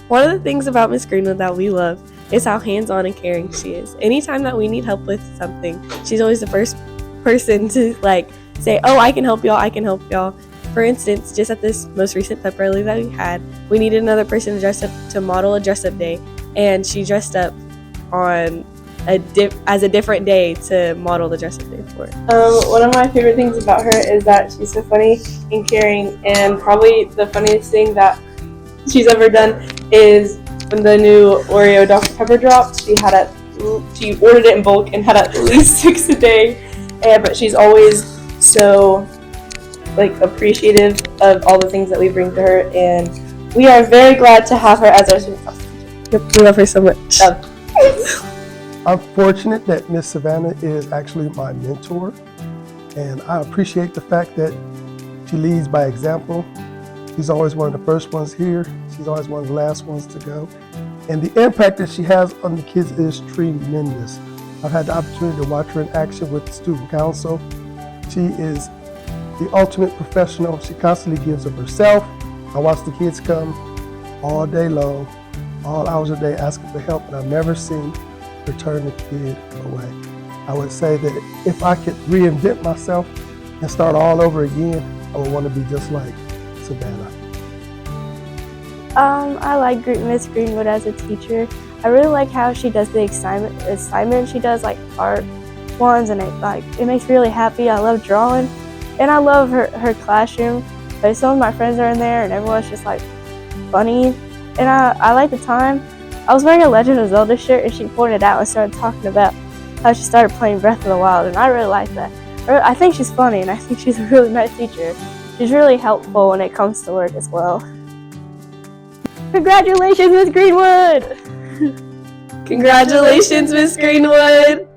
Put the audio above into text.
One of the things about Miss Greenwood that we love is how hands-on and caring she is. Anytime that we need help with something, she's always the first person to say, oh, I can help y'all. For instance, just at this most recent pep rally that we had, we needed another person to dress up to model a dress-up day, and she dressed up on as a different day to model the dress-up day for it. One of my favorite things about her is that she's so funny and caring, and probably the funniest thing that she's ever done is when the new Oreo Dr. Pepper dropped. She ordered it in bulk and had at least 6 a day, but she's always so appreciative of all the things that we bring to her, and we are very glad to have her as our student health teacher. Yep, we love her so much. I'm fortunate that Miss Savannah is actually my mentor, and I appreciate the fact that she leads by example. She's always one of the first ones here. She's always one of the last ones to go. And the impact that she has on the kids is tremendous. I've had the opportunity to watch her in action with the student council. She is the ultimate professional. She constantly gives of herself. I watch the kids come all day long, all hours of the day asking for help, and I've never seen her turn the kid away. I would say that if I could reinvent myself and start all over again, I would want to be just like Savannah. I like Miss Greenwood as a teacher. I really like how she does the assignment. She does art ones, and it makes me really happy. I love drawing, and I love her classroom. Some of my friends are in there, and everyone's just funny. And I like the time. I was wearing a Legend of Zelda shirt, and she pointed out and started talking about how she started playing Breath of the Wild, and I really like that. I think she's funny, and I think she's a really nice teacher. She's really helpful when it comes to work as well. Congratulations, Miss Greenwood! Congratulations, Miss Greenwood!